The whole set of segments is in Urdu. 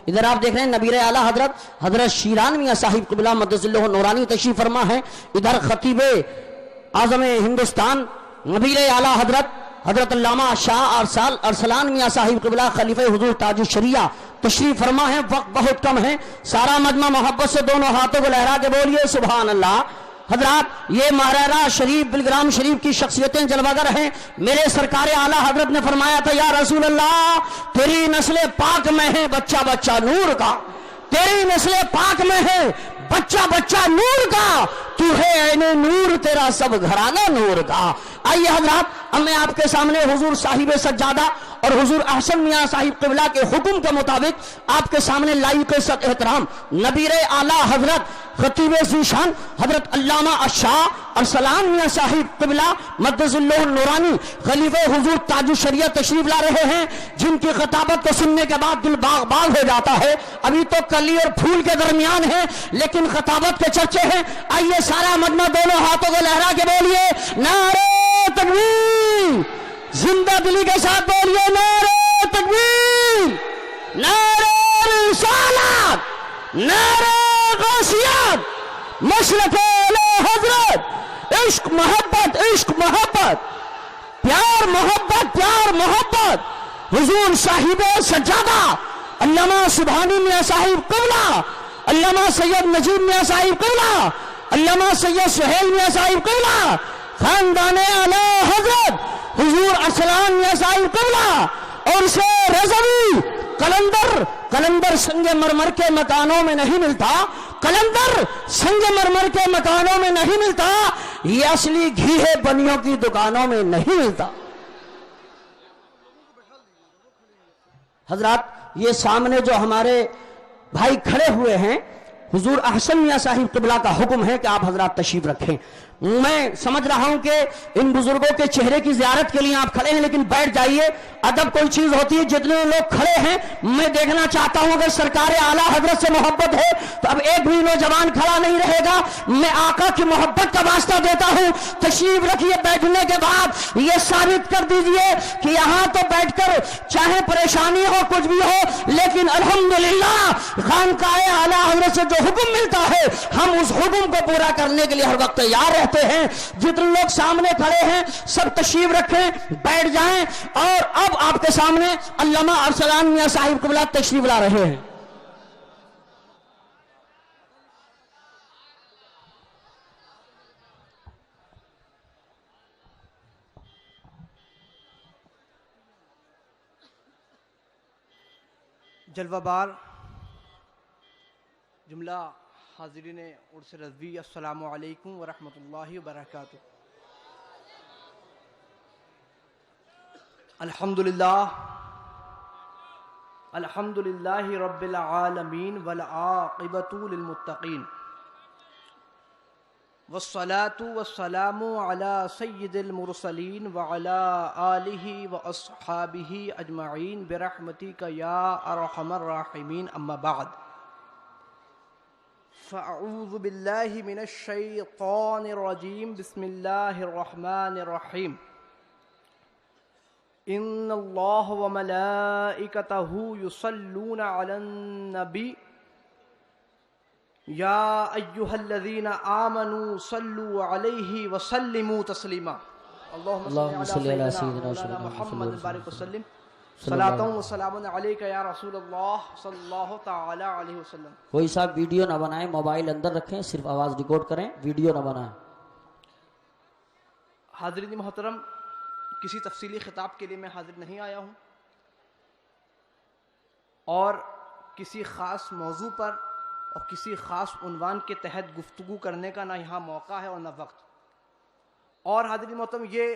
ادھر آپ دیکھ رہے ہیں نبیر اعلیٰ حضرت شیران میاں صاحب قبلہ مقدس اللہ نورانی تشریف فرما ہے. ادھر خطیب اعظم ہندوستان نبیر اعلیٰ حضرت علامہ شاہ ارسلان میاں صاحب قبلہ خلیفہ حضور تاج الشریعہ تشریف فرما ہے. وقت بہت کم ہے، سارا مجمع محبت سے دونوں ہاتھوں کو لہرا کے بولیے سبحان اللہ. حضرات یہ مہرارہ شریف بلگرام شریف کی شخصیتیں جلوگر ہیں. میرے سرکار اعلیٰ حضرت نے فرمایا تھا یا رسول اللہ تیری نسل پاک میں ہے بچہ بچہ نور کا، تیری نسل پاک میں ہے بچہ بچہ نور کا، تو ہے عین نور تیرا سب گھرانہ نور کا. آئیے حضرات اب میں آپ کے سامنے حضور صاحب سجادہ اور حضور احسن میاں صاحب قبلہ کے حکم کے مطابق آپ کے سامنے لائق صد احترام نبیر اعلیٰ حضرت خطیب ذیشان حضرت علامہ شاہ ارسلان میاں صاحب قبلہ مقدس اللہ نورانی خلیفہ حضور تاج الشریعہ تشریف لا رہے ہیں، جن کی خطابت کو سننے کے بعد دل باغ باغ ہو جاتا ہے. ابھی تو کلی اور پھول کے درمیان ہے لیکن خطابت کے چرچے ہیں. آئیے سارا مجمع دونوں ہاتھوں کو لہرا کے بولیے نعرہ تکبیر، زندہ دلی کے ساتھ بولیے نعرہ تکبیر، نعرہ رسالت، نعرہ غوثیت، مشرق اعلیٰ حضرت، عشق محبت، عشق محبت، پیار محبت، پیار محبت. حضور صاحب سجادہ علامہ سبحانی میاں صاحب قبلہ، علامہ سید نجیب میاں صاحب قبلہ، علامہ سید سہیل میاں صاحب قبلہ، خاندان اعلیٰ حضرت حضور ارسلان میاں صاحب قبلہ اور سے رضوی قلندر سنگ مرمر کے مکانوں میں نہیں ملتا، قلندر سنگ مرمر کے مکانوں میں نہیں ملتا، یہ اصلی گھی ہے بنیوں کی دکانوں میں نہیں ملتا. حضرات یہ سامنے جو ہمارے بھائی کھڑے ہوئے ہیں حضور احسن میاں صاحب قبلہ کا حکم ہے کہ آپ حضرات تشریف رکھیں. میں سمجھ رہا ہوں کہ ان بزرگوں کے چہرے کی زیارت کے لیے آپ کھڑے ہیں لیکن بیٹھ جائیے. ادب کوئی چیز ہوتی ہے، جتنے لوگ کھڑے ہیں میں دیکھنا چاہتا ہوں اگر سرکار اعلیٰ حضرت سے محبت ہے تو اب ایک بھی نوجوان کھڑا نہیں رہے گا. میں آقا کی محبت کا واسطہ دیتا ہوں تشریف رکھیے. بیٹھنے کے بعد یہ ثابت کر دیجئے کہ یہاں تو بیٹھ کر چاہے پریشانی ہو کچھ بھی ہو لیکن الحمدللہ خانقاہ اعلیٰ حضرت سے جو حکم ملتا ہے ہم اس حکم کو پورا کرنے کے لیے ہر وقت تیار رہتے ہیں. جتنے لوگ سامنے کھڑے ہیں سب تشریف رکھیں، بیٹھ جائیں. اور اب آپ کے سامنے علامہ ارسلان میاں صاحب قبلہ تشریف لا رہے ہیں. جلوہ بار جملہ حاضرین عرس رضوی السلام علیکم ورحمۃ اللہ وبرکاتہ. الحمدللہ رب العالمین والعاقبۃ للمتقین والصلاة والسلام علی سید المرسلین وعلی آلہ واصحابہ اجمعین برحمتک یا ارحم الراحمین. اما بعد فاعوذ باللہ من الشیطان الرجیم. بسم اللہ الرحمن الرحیم. ان اللہ وملائکتہ یصلون علی النبی یا ایہا الذین آمنوا صلوا علیہ وسلموا تسلیما. اللہم صلی علی سیدنا محمد بارک وسلم. صلاۃ و سلام علیک یا رسول اللہ صلی اللہ تعالی علیہ وسلم. کوئی صاحب ویڈیو نہ بنائیں، موبائل اندر رکھیں، صرف آواز ریکارڈ کریں، ویڈیو نہ بنائیں. حاضرین محترم، کسی تفصیلی خطاب کے لیے میں حاضر نہیں آیا ہوں اور کسی خاص موضوع پر اور کسی خاص عنوان کے تحت گفتگو کرنے کا نہ یہاں موقع ہے اور نہ وقت. اور حاضرین محترم، یہ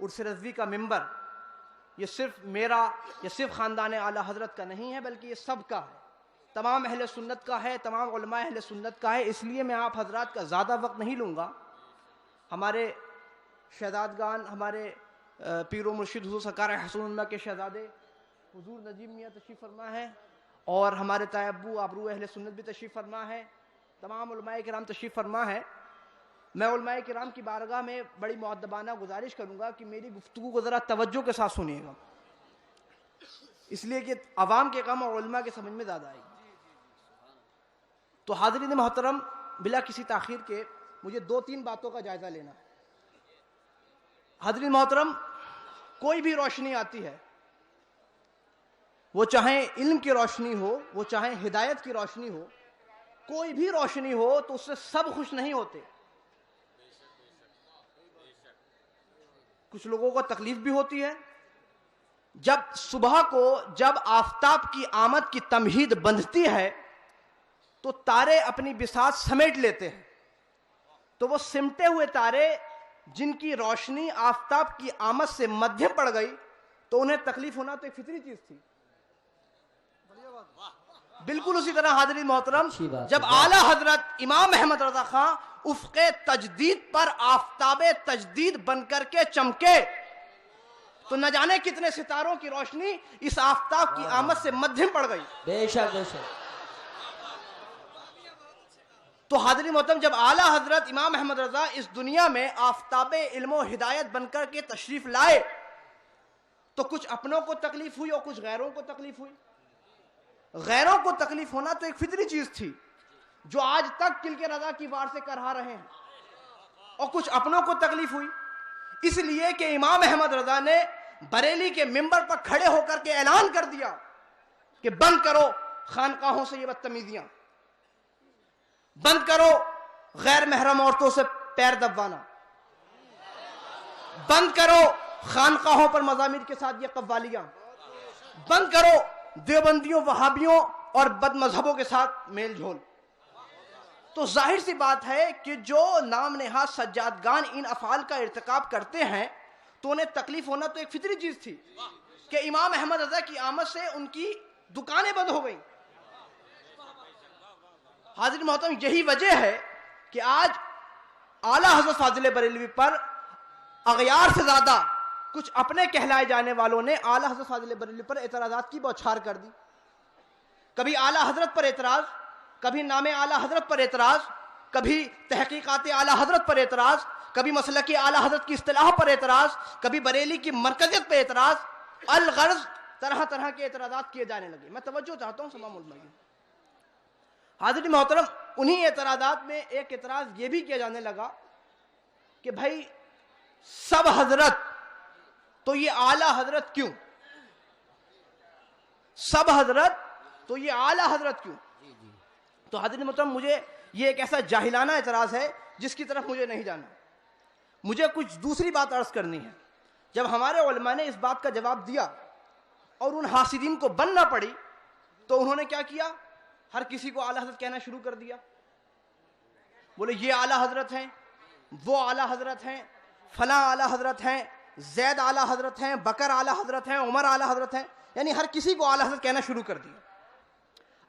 عرس رضوی کا ممبر یہ صرف میرا یا صرف خاندان اعلیٰ حضرت کا نہیں ہے بلکہ یہ سب کا ہے، تمام اہل سنت کا ہے، تمام علماء اہل سنت کا ہے. اس لیے میں آپ حضرات کا زیادہ وقت نہیں لوں گا. ہمارے شہزادگان، ہمارے پیر و مرشد حضور سرکار حسن اللہ کے شہزادے حضور نجیب میاں تشریف فرما ہے اور ہمارے تائے ابو آبرو اہل سنت بھی تشریف فرما ہے، تمام علماء کرام تشریف فرما ہے. میں علماء کرام کی بارگاہ میں بڑی مؤدبانہ گزارش کروں گا کہ میری گفتگو کو ذرا توجہ کے ساتھ سنیے گا. اس لیے کہ عوام کے کام اور علماء کے سمجھ میں زیادہ آئے گی. تو حاضرین محترم، بلا کسی تاخیر کے مجھے 2-3 باتوں کا جائزہ لینا ہے. حاضرین محترم، کوئی بھی روشنی آتی ہے، وہ چاہے علم کی روشنی ہو، وہ چاہے ہدایت کی روشنی ہو، کوئی بھی روشنی ہو تو اس سے سب خوش نہیں ہوتے. کچھ لوگوں کو تکلیف بھی ہوتی ہے. جب صبح کو جب آفتاب کی آمد کی تمہید بندھتی ہے تو تارے اپنی بساط سمیٹ لیتے ہیں. تو وہ سمٹے ہوئے تارے جن کی روشنی آفتاب کی آمد سے مدھیم پڑ گئی تو انہیں تکلیف ہونا تو ایک فطری چیز تھی. بالکل اسی طرح حاضرین محترم، جب اعلی حضرت امام احمد رضا خان افق تجدید پر آفتاب تجدید بن کر کے چمکے تو نہ جانے کتنے ستاروں کی روشنی اس آفتاب کی آمد سے مدھیم پڑ گئی. بے شک بے شک. تو حاضرین محترم، جب اعلی حضرت امام احمد رضا اس دنیا میں آفتاب علم و ہدایت بن کر کے تشریف لائے تو کچھ اپنوں کو تکلیف ہوئی اور کچھ غیروں کو تکلیف ہوئی. غیروں کو تکلیف ہونا تو ایک فطری چیز تھی جو آج تک کلک رضا کی وار سے کرا رہے ہیں، اور کچھ اپنوں کو تکلیف ہوئی اس لیے کہ امام احمد رضا نے بریلی کے منبر پر کھڑے ہو کر کے اعلان کر دیا کہ بند کرو خانقاہوں سے یہ بدتمیزیاں، بند کرو غیر محرم عورتوں سے پیر دبوانا، بند کرو خانقاہوں پر مزامیر کے ساتھ یہ قوالیاں، بند کرو دیوبندیوں وہابیوں اور بد مذہبوں کے ساتھ میل جھول. تو ظاہر سی بات ہے کہ جو نام نہاد سجادگان ان افعال کا ارتکاب کرتے ہیں تو انہیں تکلیف ہونا تو ایک فطری چیز تھی کہ امام احمد رضا کی آمد سے ان کی دکانیں بند ہو گئیں. حاضرین محترم، یہی وجہ ہے کہ آج اعلیٰ حضرت فاضل بریلوی پر اغیار سے زیادہ کچھ اپنے کہلائے جانے والوں نے اعلیٰ حضرت فاضل بریلوی پر اعتراضات کی بوچھار کر دی. کبھی اعلیٰ حضرت پر اعتراض، کبھی نام اعلیٰ حضرت پر اعتراض، کبھی تحقیقات اعلیٰ حضرت پر اعتراض، کبھی مسلک اعلیٰ حضرت کی اصطلاح پر اعتراض، کبھی بریلی کی مرکزیت پر اعتراض. الغرض طرح طرح کے اعتراضات کیے جانے لگے. میں توجہ چاہتا ہوں تمام علماء کی. حاضرین محترم، انہی اعتراضات میں ایک اعتراض یہ بھی کیا جانے لگا کہ بھائی سب حضرت تو یہ اعلیٰ حضرت کیوں؟ سب حضرت تو یہ اعلیٰ حضرت کیوں؟ تو حاضرین محترم، مجھے یہ ایک ایسا جاہلانہ اعتراض ہے جس کی طرف مجھے نہیں جانا. مجھے کچھ دوسری بات عرض کرنی ہے. جب ہمارے علماء نے اس بات کا جواب دیا اور ان حاسدین کو بننا پڑی تو انہوں نے کیا کیا؟ ہر کسی کو اعلیٰ حضرت کہنا شروع کر دیا. بولے یہ اعلیٰ حضرت ہیں، وہ اعلیٰ حضرت ہیں، فلاں اعلیٰ حضرت ہیں، زید اعلیٰ حضرت ہیں، بکر اعلیٰ حضرت ہیں، عمر اعلیٰ حضرت ہیں. یعنی ہر کسی کو اعلیٰ حضرت کہنا شروع کر دیا.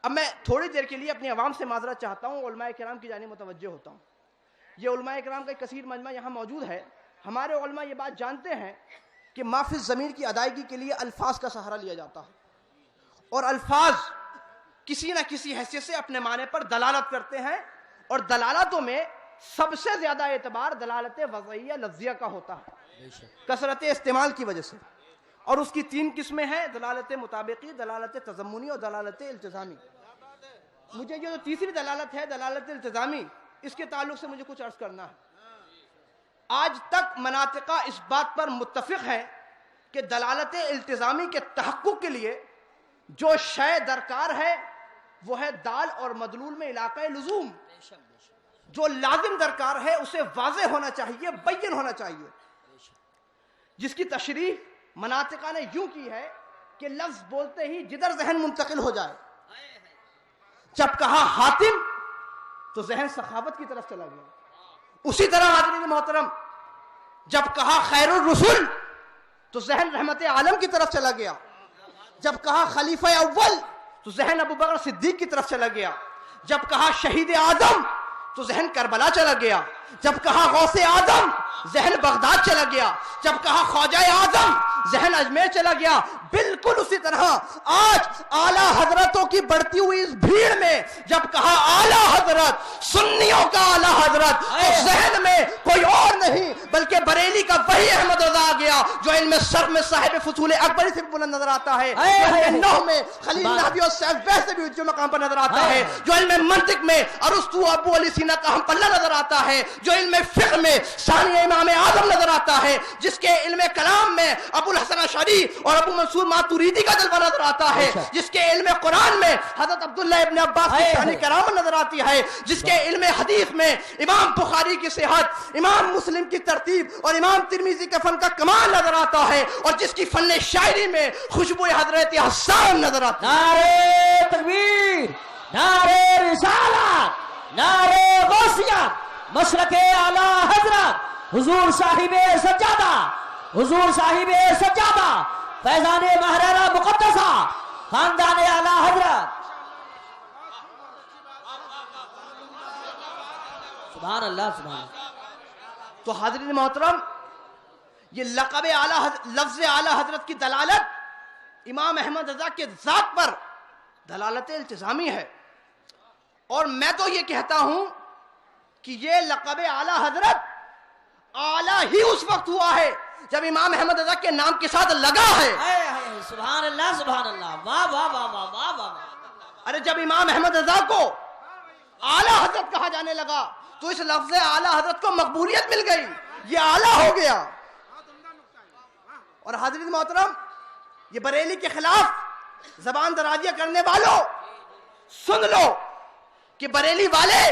اب میں تھوڑی دیر کے لیے اپنی عوام سے معذرت چاہتا ہوں، علماء کرام کی جانب متوجہ ہوتا ہوں. یہ علماء کرام کا ایک کثیر مجمع یہاں موجود ہے. ہمارے علماء یہ بات جانتے ہیں کہ مافی ضمیر کی ادائیگی کے لیے الفاظ کا سہارا لیا جاتا ہے، اور الفاظ کسی نہ کسی حیثیت سے اپنے معنی پر دلالت کرتے ہیں، اور دلالتوں میں سب سے زیادہ اعتبار دلالت وضعیہ لفظیہ کا ہوتا ہے کثرت استعمال کی وجہ سے. اور اس کی 3 قسمیں ہیں: دلالت مطابقی، دلالت تضمنی اور دلالت التزامی. مجھے یہ جو تیسری دلالت ہے دلالت التزامی، اس کے تعلق سے مجھے کچھ عرض کرنا ہے. آج تک مناطقہ اس بات پر متفق ہیں کہ دلالت التزامی کے تحقق کے لیے جو شے درکار ہے وہ ہے دال اور مدلول میں علاقہ لزوم. جو لازم درکار ہے اسے واضح ہونا چاہیے، بین ہونا چاہیے، جس کی تشریح مناطقہ نے یوں کی ہے کہ لفظ بولتے ہی جدھر ذہن منتقل ہو جائے. جب کہا حاتم تو ذہن سخاوت کی طرف چلا گیا. اسی طرح حاضرین محترم، جب کہا خیر الرسل تو ذہن رحمت عالم کی طرف چلا گیا. جب کہا خلیفہ اول تو ذہن ابو بکر صدیق کی طرف چلا گیا. جب کہا شہید اعظم تو ذہن کربلا چلا گیا. جب کہا غوث اعظم ذہن بغداد چلا گیا. جب کہا خواجہ اعظم ذہن اجمیر چلا گیا. بالکل اسی طرح آج اعلیٰ حضرتوں کی بڑھتی ہوئی اس بھیڑ میں جب کہا اعلیٰ حضرت سنیوں کا اعلیٰ حضرت، تو ذہن میں کوئی اور نہیں بلکہ بریلی کا وہی احمد رضا آ گیا جو علم صرف میں صاحب فصول اکبری سے بلند نظر آتا ہے، جو علم نحو میں خلیل نحوی اور سیف بہ سے بھی اونچے مقام پر نظر آتا ہے، جو علم منطق میں ارسطو ابو علی سینا کا ہم پلہ نظر آتا ہے، جو علم فقہ میں ثانی امام اعظم نظر آتا ہے، جس کے علم کلام میں ابو الحسن اشعری اور ابو منصور ماتوریدی کا جلوہ نظر آتا ہے، جس کے علم قرآن میں حضرت عبداللہ ابن عباس کی شان کرامت نظر آتی ہے، جس کے علم حدیث میں امام بخاری کی صحت، امام مسلم کی ترتیب اور امام ترمذی کے فن کا کمال نظر آتا ہے، اور جس کی فن شاعری میں خوشبو حضرت حسان نظر آتا ہے۔ نعرہ تکبیر، نعرہ رسالت، نعرہ غوثیت، مشرق اعلی حضرت حضور صاحب سجادہ، حضور صاحب سجادہ، فیضان مہرانہ مقدسہ، خاندان اعلی حضرت۔ سبحان اللہ، سبحان اللہ۔ تو حاضرین محترم، یہ لقب لفظ اعلی حضرت کی دلالت امام احمد رضا کے ذات پر دلالت التزامی ہے، اور میں تو یہ کہتا ہوں کہ یہ لقب اعلی حضرت اعلی ہی اس وقت ہوا ہے جب امام احمد رضا کے نام کے ساتھ لگا ہے۔ سبحان اللہ، سبحان اللہ، واہ واہ واہ واہ واہ واہ۔ ارے جب امام احمد رضا کو اعلی حضرت کہا جانے لگا تو اس لفظ اعلی حضرت کو مقبولیت مل گئی، یہ اعلی ہو گیا۔ اور حاضرین محترم، یہ بریلی کے خلاف زبان درازیاں کرنے والوں سن لو کہ بریلی والے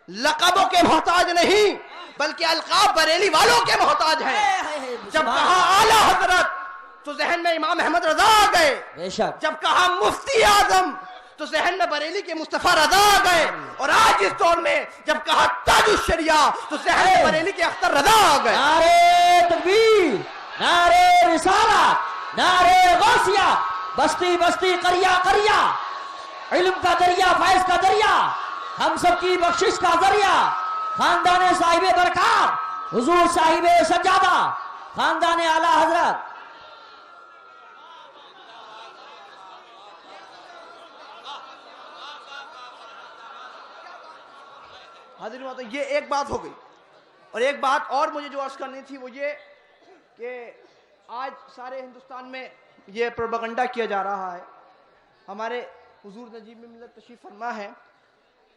لقبوں کے محتاج نہیں بلکہ القاب بریلی والوں کے محتاج ہیں۔ جب کہا اعلی حضرت تو ذہن میں امام احمد رضا آ گئے، بے شک۔ جب کہا مفتی اعظم تو ذہن میں بریلی کے مصطفیٰ رضا آ گئے، اور آج اس دور میں جب کہا تاج الشریعہ تو ذہن میں بریلی کے اختر رضا آ گئے۔ نعرہ تکبیر، نعرہ رسالت، نعرہ غوثیہ، بستی بستی قریہ قریہ، علم کا دریا، فیض کا دریا، ہم سب کی بخشش کا ذریعہ، خاندان صاحب برکات، حضور صاحب سجادہ، خاندان اعلی حضرت۔ حاضرین محترم، یہ ایک بات ہو گئی، اور ایک بات اور مجھے جو عرض کرنی تھی وہ یہ کہ آج سارے ہندوستان میں یہ پروپیگنڈا کیا جا رہا ہے، ہمارے حضور نجیب ملت تشریف فرما ہے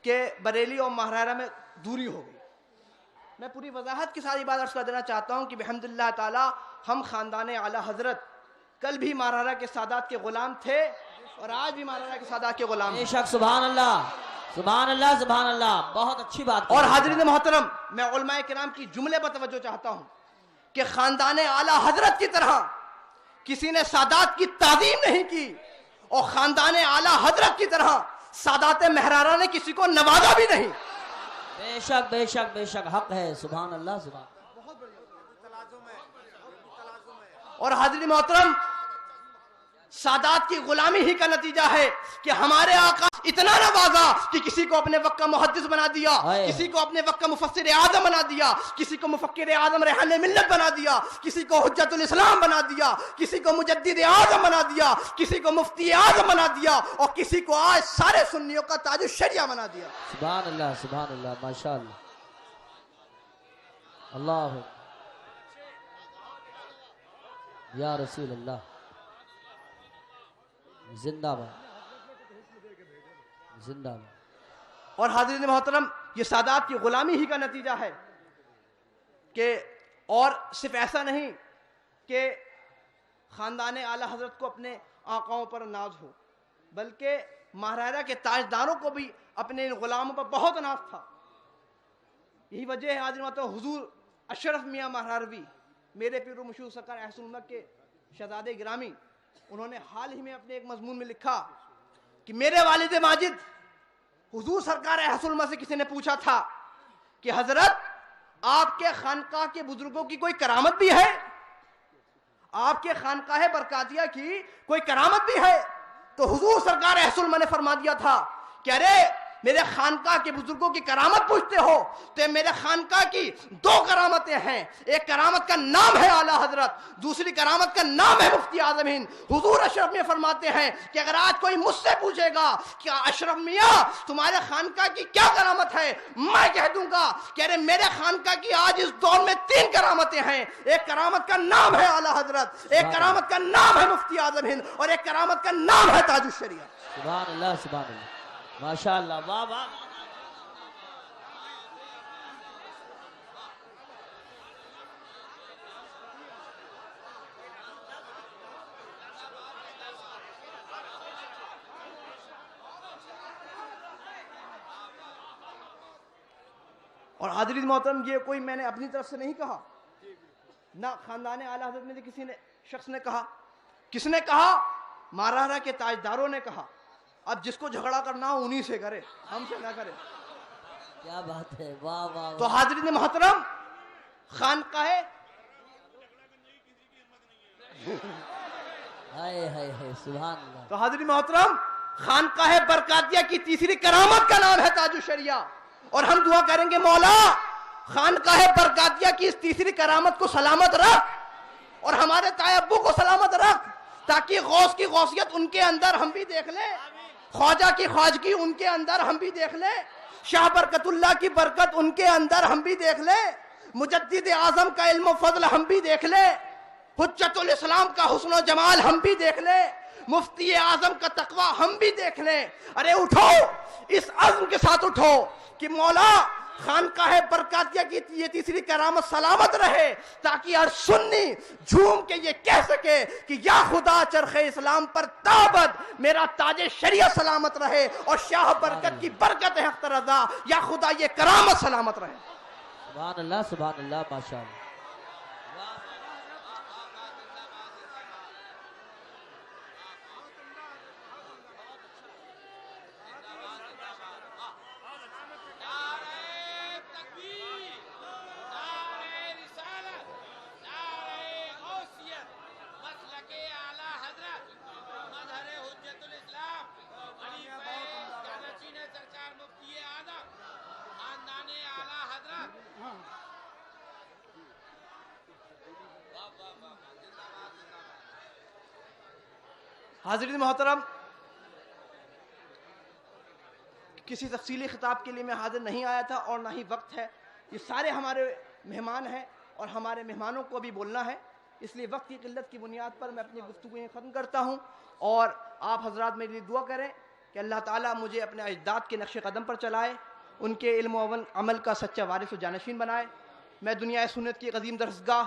کہ بریلی اور ماہرارہ میں دوری ہو گئی۔ میں پوری وضاحت کے ساتھ یہ بات عرض کر دینا چاہتا ہوں کہ بحمداللہ تعالی ہم خاندان اعلی حضرت کل بھی ماہرارہ کے سادات کے غلام تھے اور آج بھی ماہرارہ کے سادات کے غلام ہیں۔ بے شک، سبحان اللہ، سبحان اللہ، سبحان اللہ، بہت اچھی بات۔ اور حاضرین محترم، میں علماء کرام کی جملے پر توجہ چاہتا ہوں کہ خاندان اعلی حضرت کی طرح کسی نے سادات کی تعظیم نہیں کی، اور خاندان اعلی حضرت کی طرح سادات مہرارہ نے کسی کو نوازا بھی نہیں۔ بے شک، بے شک، بے شک، حق ہے، سبحان اللہ، سبحان۔ اور حاضرین محترم، سادات کی غلامی ہی کا نتیجہ ہے کہ ہمارے آقا اتنا نوازا کہ کسی کو اپنے وقت کا محدث بنا دیا، کسی کو اپنے وقت کا مفسر اعظم بنا دیا، کسی کو مفکر اعظم ریحان ملت بنا دیا، کسی کو حجت الاسلام بنا دیا، کسی کو مجدد اعظم بنا دیا، کسی کو مفتی اعظم بنا دیا، اور کسی کو آج سارے سنیوں کا تاج الشریعہ بنا دیا۔ سبحان اللہ، سبحان اللہ، ماشاء اللہ، اللہ یا رسول اللہ، زندہ باد، زندہ باد۔ اور حاضرین محترم، یہ سادات کی غلامی ہی کا نتیجہ ہے کہ، اور صرف ایسا نہیں کہ خاندان اعلی حضرت کو اپنے آقاؤں پر ناز ہو، بلکہ ماہرارہ کے تاجداروں کو بھی اپنے ان غلاموں پر بہت ناز تھا۔ یہی وجہ ہے حاضرین محترم، حضور اشرف میاں مہراروی، میرے پیر و مشہور سرکار احسن الامت کے شہزادے گرامی، انہوں نے حال ہی میں اپنے ایک مضمون میں لکھا کہ میرے والد ماجد حضور سرکار احسن الامت سے کسی نے پوچھا تھا کہ حضرت آپ کے خانقاہ کے بزرگوں کی کوئی کرامت بھی ہے؟ آپ کے خانقاہ برکاتیہ کی کوئی کرامت بھی ہے؟ تو حضور سرکار احسن الامت نے فرما دیا تھا کہ ارے میرے خانقاہ کے بزرگوں کی کرامت پوچھتے ہو تو میرے خانقاہ کی دو کرامتیں ہیں. ایک کرامت کا نام ہے اعلیٰ حضرت, دوسری کرامت کا نام ہے مفتی اعظم ہند. حضور اشرف میں فرماتے ہیں کہ اگر آج کوئی مجھ سے پوچھے گا کہ اشرف میاں تمہارے خانقاہ کی کیا کرامت ہے, میں کہہ دوں گا کہ ارے میرے خانقاہ کی آج اس دور میں 3 کرامتیں ہیں. ایک کرامت کا نام ہے اعلیٰ حضرت, ایک کرامت کا نام ہے مفتی اعظم ہند, اور ایک کرامت کا نام ہے تاج الشریعہ. سبحان اللہ, سبحان اللہ, ماشاء اللہ, واہ واہ. اور حاضرین محترم, یہ کوئی میں نے اپنی طرف سے نہیں کہا, نہ خاندان اعلیٰ حضرت میں سے کسی نے شخص نے کہا. کس نے کہا؟ ماراہرا کے تاجداروں نے کہا. اب جس کو جھگڑا کرنا ہو انہی سے کرے, ہم سے نہ کرے. کیا بات ہے, واہ واہ. تو حاضرین محترم, خانقاہ ہائے ہائے ہائے, سبحان اللہ. تو حاضرین محترم, خانقاہ برکاتیہ کی تیسری کرامت کا نام ہے تاج الشریعہ. اور ہم دعا کریں گے مولا خانقاہ برکاتیہ کی اس تیسری کرامت کو سلامت رکھ, اور ہمارے تائے ابو کو سلامت رکھ, تاکہ غوث کی غوثیت ان کے اندر ہم بھی دیکھ لیں, خواجہ کی خواجگی ان کے اندر ہم بھی دیکھ لیں, شاہ برکت اللہ کی برکت ان کے اندر ہم بھی دیکھ لیں, مجدد اعظم کا علم و فضل ہم بھی دیکھ لیں, حجت الاسلام کا حسن و جمال ہم بھی دیکھ لیں, مفتی اعظم کا تقوی ہم بھی دیکھ لیں. ارے اٹھو, اس عزم کے ساتھ اٹھو کہ مولا خانقاہ برکاتیہ کی یہ تیسری کرامت سلامت رہے, تاکہ ہر سنی جھوم کے یہ کہہ سکے کہ یا خدا چرخ اسلام پر تابد میرا تاج شریعت سلامت رہے, اور شاہ برکت کی برکت حق رضا, یا خدا یہ کرامت سلامت رہے. سبحان اللہ, سبحان اللہ, ماشاء اللہ. حاضرین محترم, کسی تفصیلی خطاب کے لیے میں حاضر نہیں آیا تھا اور نہ ہی وقت ہے. یہ سارے ہمارے مہمان ہیں اور ہمارے مہمانوں کو بھی بولنا ہے, اس لیے وقت کی قلت کی بنیاد پر میں اپنی گفتگو یہیں ختم کرتا ہوں. اور آپ حضرات میرے لیے دعا کریں کہ اللہ تعالیٰ مجھے اپنے اجداد کے نقش قدم پر چلائے, ان کے علم و عمل کا سچا وارث و جانشین بنائے. میں دنیا سنت کی قدیم درسگاہ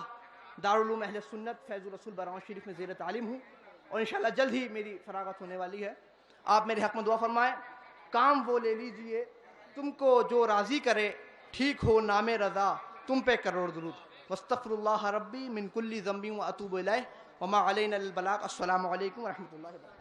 دارالعلوم اہل سنت فیض الرسول براؤں شریف میں زیر تعلیم ہوں, اور انشاءاللہ جلد ہی میری فراغت ہونے والی ہے. آپ میرے حق میں دعا فرمائیں. کام وہ لے لیجئے تم کو جو راضی کرے, ٹھیک ہو نام رضا تم پہ کروڑ درود. واستغفر اللہ ربی من کل ذنب واتوب الیہ وما علینا البلاغ. السلام علیکم ورحمۃ اللہ وبرکاتہ.